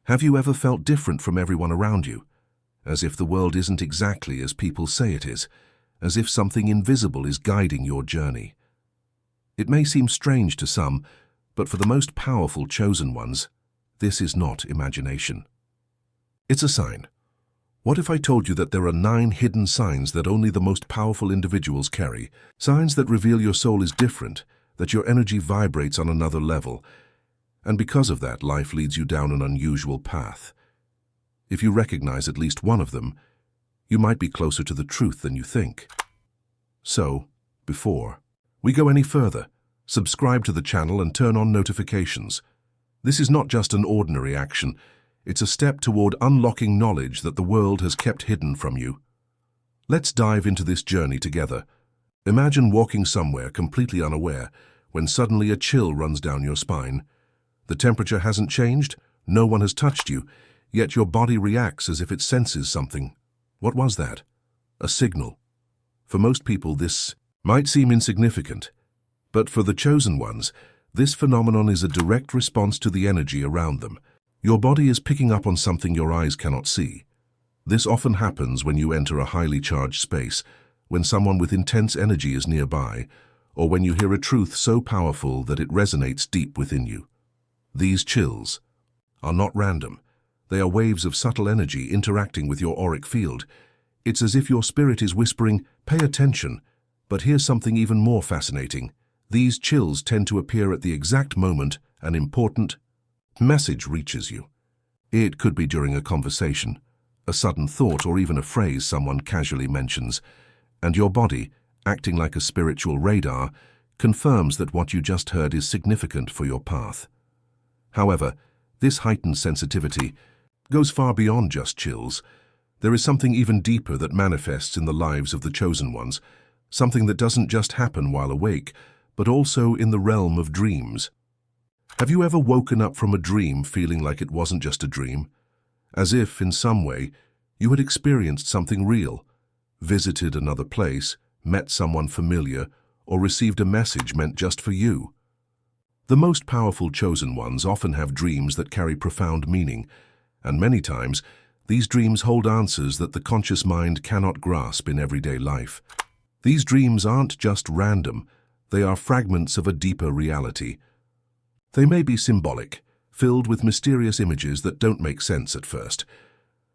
Have you ever felt different from everyone around you? As if the world isn't exactly as people say it is, as if something invisible is guiding your journey. It may seem strange to some, but for the most powerful chosen ones, this is not imagination. It's a sign. What if I told you that there are 9 hidden signs that only the most powerful individuals carry? Signs that reveal your soul is different, that your energy vibrates on another level, and because of that, life leads you down an unusual path. If you recognize at least one of them, you might be closer to the truth than you think. So, before we go any further, subscribe to the channel and turn on notifications. This is not just an ordinary action, it's a step toward unlocking knowledge that the world has kept hidden from you. Let's dive into this journey together. Imagine walking somewhere completely unaware, when suddenly a chill runs down your spine. The temperature hasn't changed, no one has touched you, yet your body reacts as if it senses something. What was that? A signal. For most people, this might seem insignificant, but for the chosen ones, this phenomenon is a direct response to the energy around them. Your body is picking up on something your eyes cannot see. This often happens when you enter a highly charged space, when someone with intense energy is nearby, or when you hear a truth so powerful that it resonates deep within you. These chills are not random. They are waves of subtle energy interacting with your auric field. It's as if your spirit is whispering, "Pay attention." But here's something even more fascinating. These chills tend to appear at the exact moment an important message reaches you. It could be during a conversation, a sudden thought, or even a phrase someone casually mentions, and your body, acting like a spiritual radar, confirms that what you just heard is significant for your path. However, this heightened sensitivity goes far beyond just chills. There is something even deeper that manifests in the lives of the chosen ones, something that doesn't just happen while awake, but also in the realm of dreams. Have you ever woken up from a dream feeling like it wasn't just a dream? As if, in some way, you had experienced something real, visited another place, met someone familiar, or received a message meant just for you. The most powerful chosen ones often have dreams that carry profound meaning, and many times, these dreams hold answers that the conscious mind cannot grasp in everyday life. These dreams aren't just random, they are fragments of a deeper reality. They may be symbolic, filled with mysterious images that don't make sense at first,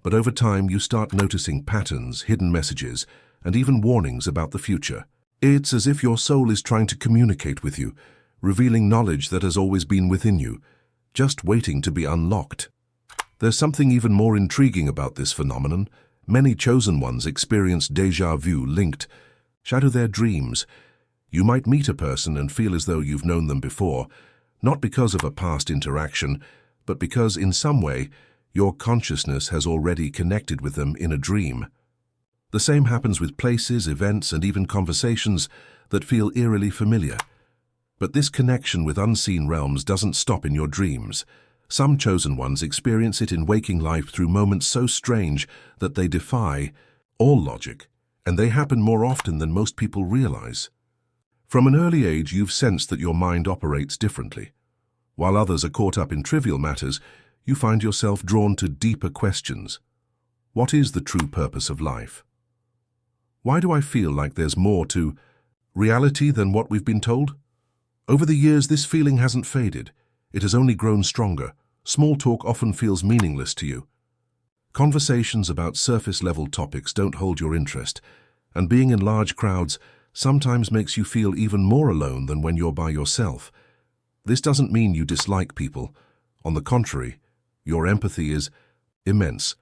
but over time you start noticing patterns, hidden messages, and even warnings about the future. It's as if your soul is trying to communicate with you, revealing knowledge that has always been within you, just waiting to be unlocked. There's something even more intriguing about this phenomenon. Many chosen ones experience déjà vu linked, shadow their dreams. You might meet a person and feel as though you've known them before, not because of a past interaction, but because in some way your consciousness has already connected with them in a dream. The same happens with places, events, and even conversations that feel eerily familiar. But this connection with unseen realms doesn't stop in your dreams. Some chosen ones experience it in waking life through moments so strange that they defy all logic, and they happen more often than most people realize. From an early age, you've sensed that your mind operates differently. While others are caught up in trivial matters, you find yourself drawn to deeper questions. What is the true purpose of life? Why do I feel like there's more to reality than what we've been told? Over the years, this feeling hasn't faded. It has only grown stronger. Small talk often feels meaningless to you. Conversations about surface-level topics don't hold your interest, and being in large crowds sometimes makes you feel even more alone than when you're by yourself. This doesn't mean you dislike people. On the contrary, your empathy is immense.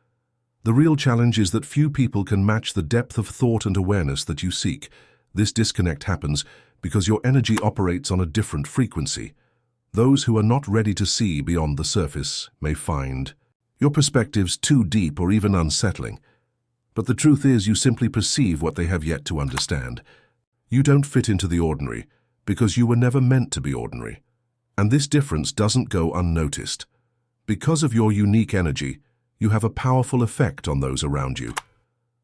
The real challenge is that few people can match the depth of thought and awareness that you seek. This disconnect happens because your energy operates on a different frequency. Those who are not ready to see beyond the surface may find your perspectives too deep or even unsettling. But the truth is, you simply perceive what they have yet to understand. You don't fit into the ordinary because you were never meant to be ordinary. And this difference doesn't go unnoticed. Because of your unique energy, you have a powerful effect on those around you.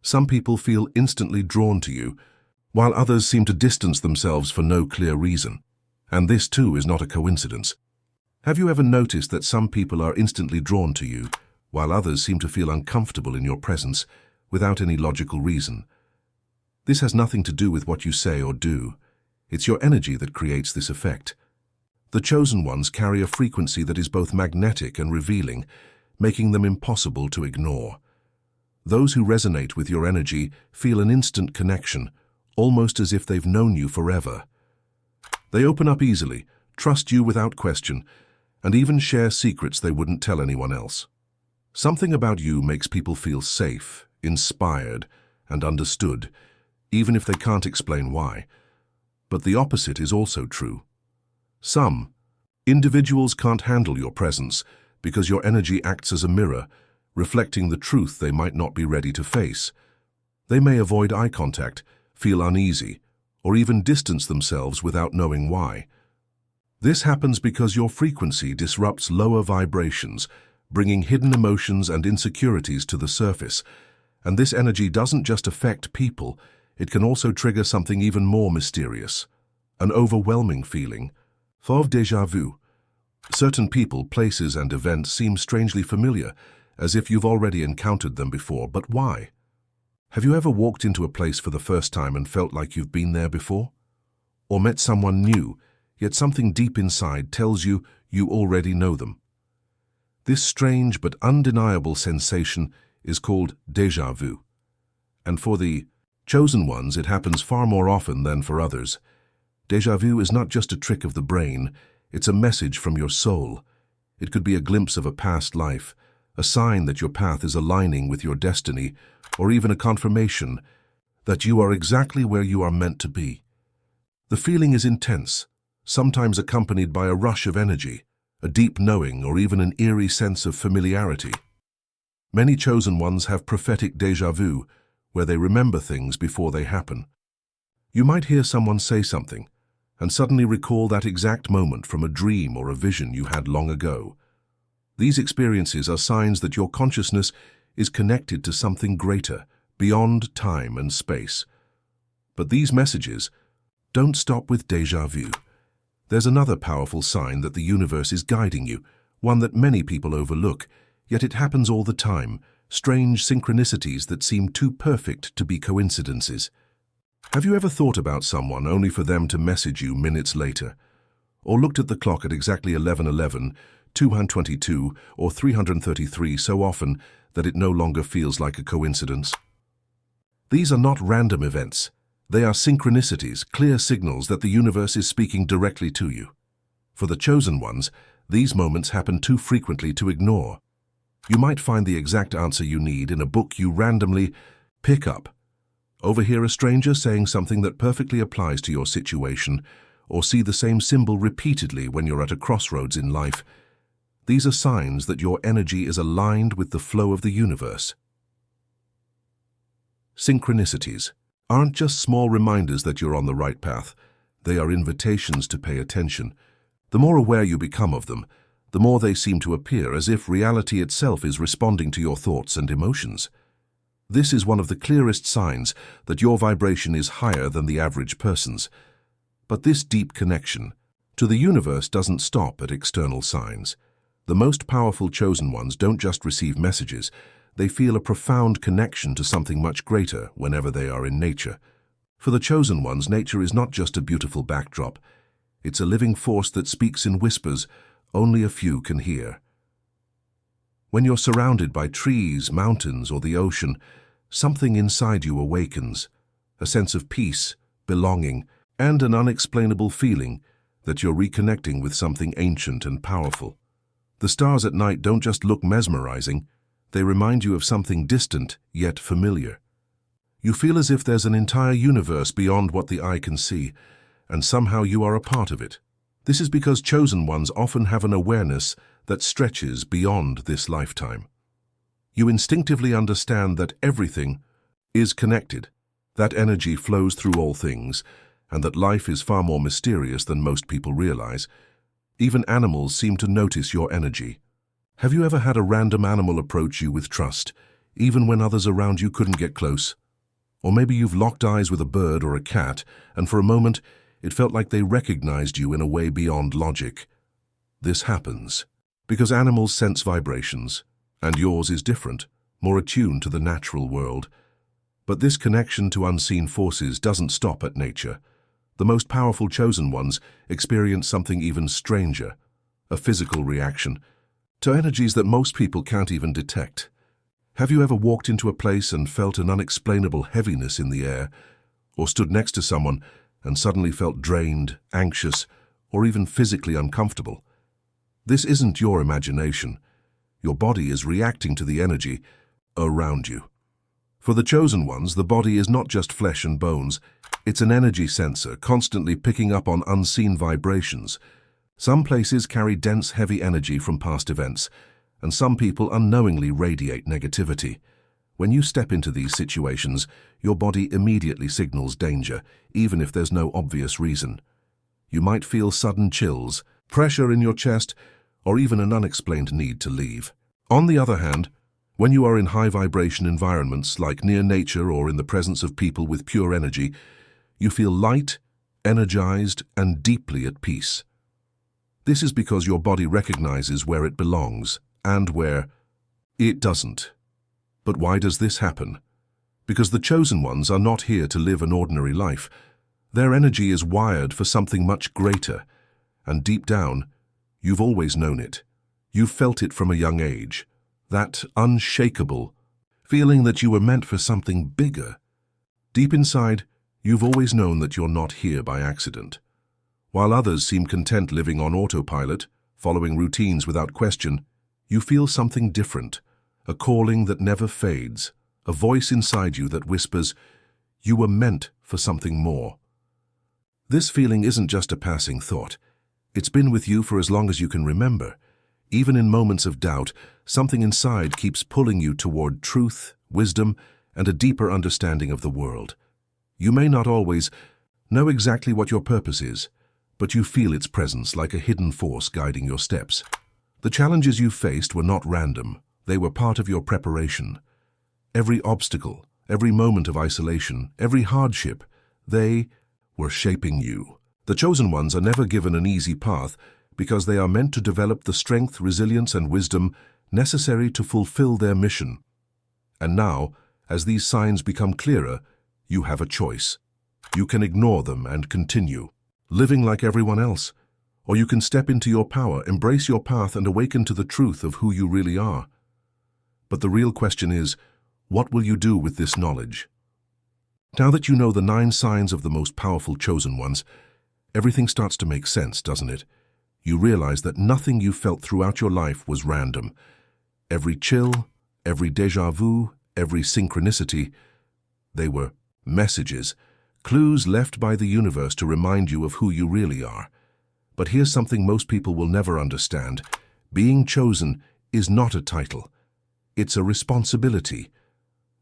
Some people feel instantly drawn to you, while others seem to distance themselves for no clear reason. And this too is not a coincidence. Have you ever noticed that some people are instantly drawn to you, while others seem to feel uncomfortable in your presence without any logical reason? This has nothing to do with what you say or do. It's your energy that creates this effect. The chosen ones carry a frequency that is both magnetic and revealing, making them impossible to ignore. Those who resonate with your energy feel an instant connection, almost as if they've known you forever. They open up easily, trust you without question, and even share secrets they wouldn't tell anyone else. Something about you makes people feel safe, inspired, and understood, even if they can't explain why. But the opposite is also true. Some individuals can't handle your presence because your energy acts as a mirror, reflecting the truth they might not be ready to face. They may avoid eye contact, feel uneasy, or even distance themselves without knowing why. This happens because your frequency disrupts lower vibrations, bringing hidden emotions and insecurities to the surface. And this energy doesn't just affect people, it can also trigger something even more mysterious, an overwhelming feeling of deja vu. Certain people, places, and events seem strangely familiar, as if you've already encountered them before, but why? Have you ever walked into a place for the first time and felt like you've been there before? Or met someone new, yet something deep inside tells you you already know them? This strange but undeniable sensation is called deja vu. And for the chosen ones, it happens far more often than for others. Deja vu is not just a trick of the brain, it's a message from your soul. It could be a glimpse of a past life, a sign that your path is aligning with your destiny, or even a confirmation that you are exactly where you are meant to be. The feeling is intense, sometimes accompanied by a rush of energy, a deep knowing, or even an eerie sense of familiarity. Many chosen ones have prophetic deja vu, where they remember things before they happen. You might hear someone say something, and suddenly recall that exact moment from a dream or a vision you had long ago. These experiences are signs that your consciousness is connected to something greater, beyond time and space. But these messages don't stop with deja vu. There's another powerful sign that the universe is guiding you, one that many people overlook, yet it happens all the time, strange synchronicities that seem too perfect to be coincidences. Have you ever thought about someone only for them to message you minutes later? Or looked at the clock at exactly 11:11, 222, or 333 so often that it no longer feels like a coincidence? These are not random events. They are synchronicities, clear signals that the universe is speaking directly to you. For the chosen ones, these moments happen too frequently to ignore. You might find the exact answer you need in a book you randomly pick up, overhear a stranger saying something that perfectly applies to your situation, or see the same symbol repeatedly when you're at a crossroads in life. These are signs that your energy is aligned with the flow of the universe. Synchronicities aren't just small reminders that you're on the right path. They are invitations to pay attention. The more aware you become of them, the more they seem to appear, as if reality itself is responding to your thoughts and emotions. This is one of the clearest signs that your vibration is higher than the average person's. But this deep connection to the universe doesn't stop at external signs. The most powerful chosen ones don't just receive messages, they feel a profound connection to something much greater whenever they are in nature. For the chosen ones, nature is not just a beautiful backdrop. It's a living force that speaks in whispers only a few can hear. When you're surrounded by trees, mountains, or the ocean, something inside you awakens, a sense of peace, belonging, and an unexplainable feeling that you're reconnecting with something ancient and powerful. The stars at night don't just look mesmerizing, they remind you of something distant yet familiar. You feel as if there's an entire universe beyond what the eye can see, and somehow you are a part of it. This is because chosen ones often have an awareness that stretches beyond this lifetime. You instinctively understand that everything is connected, that energy flows through all things, and that life is far more mysterious than most people realize. Even animals seem to notice your energy. Have you ever had a random animal approach you with trust, even when others around you couldn't get close? Or maybe you've locked eyes with a bird or a cat, and for a moment, it felt like they recognized you in a way beyond logic. This happens because animals sense vibrations, and yours is different, more attuned to the natural world. But this connection to unseen forces doesn't stop at nature. The most powerful chosen ones experience something even stranger, a physical reaction to energies that most people can't even detect. Have you ever walked into a place and felt an unexplainable heaviness in the air, or stood next to someone and suddenly felt drained, anxious, or even physically uncomfortable? This isn't your imagination. Your body is reacting to the energy around you. For the chosen ones, the body is not just flesh and bones. It's an energy sensor, constantly picking up on unseen vibrations. Some places carry dense, heavy energy from past events, and some people unknowingly radiate negativity. When you step into these situations, your body immediately signals danger, even if there's no obvious reason. You might feel sudden chills, pressure in your chest, or even an unexplained need to leave. On the other hand, when you are in high-vibration environments like near nature or in the presence of people with pure energy, you feel light, energized, and deeply at peace. This is because your body recognizes where it belongs and where it doesn't. But why does this happen? Because the chosen ones are not here to live an ordinary life. Their energy is wired for something much greater, and deep down, you've always known it. You've felt it from a young age. That unshakable feeling that you were meant for something bigger. Deep inside, you've always known that you're not here by accident. While others seem content living on autopilot, following routines without question, you feel something different, a calling that never fades, a voice inside you that whispers, you were meant for something more. This feeling isn't just a passing thought. It's been with you for as long as you can remember. Even in moments of doubt, something inside keeps pulling you toward truth, wisdom, and a deeper understanding of the world. You may not always know exactly what your purpose is, but you feel its presence like a hidden force guiding your steps. The challenges you faced were not random. They were part of your preparation. Every obstacle, every moment of isolation, every hardship, they were shaping you. The chosen ones are never given an easy path, because they are meant to develop the strength, resilience, and wisdom necessary to fulfill their mission. And now, as these signs become clearer, you have a choice. You can ignore them and continue, living like everyone else, or you can step into your power, embrace your path, and awaken to the truth of who you really are. But the real question is, what will you do with this knowledge? Now that you know the 9 signs of the most powerful chosen ones, everything starts to make sense, doesn't it? You realize that nothing you felt throughout your life was random. Every chill, every deja vu, every synchronicity, they were messages, clues left by the universe to remind you of who you really are. But here's something most people will never understand. Being chosen is not a title. It's a responsibility.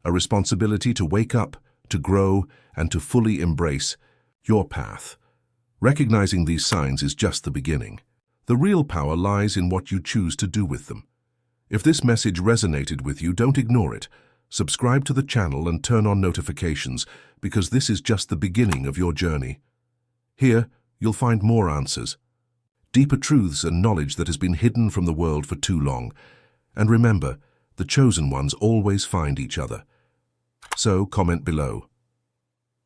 A responsibility to wake up, to grow, and to fully embrace your path. Recognizing these signs is just the beginning. The real power lies in what you choose to do with them. If this message resonated with you, don't ignore it. Subscribe to the channel and turn on notifications, because this is just the beginning of your journey. Here, you'll find more answers, deeper truths and knowledge that has been hidden from the world for too long. And remember, the chosen ones always find each other. So comment below.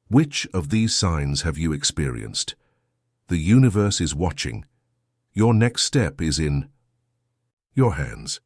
Which of these signs have you experienced? The universe is watching. Your next step is in your hands.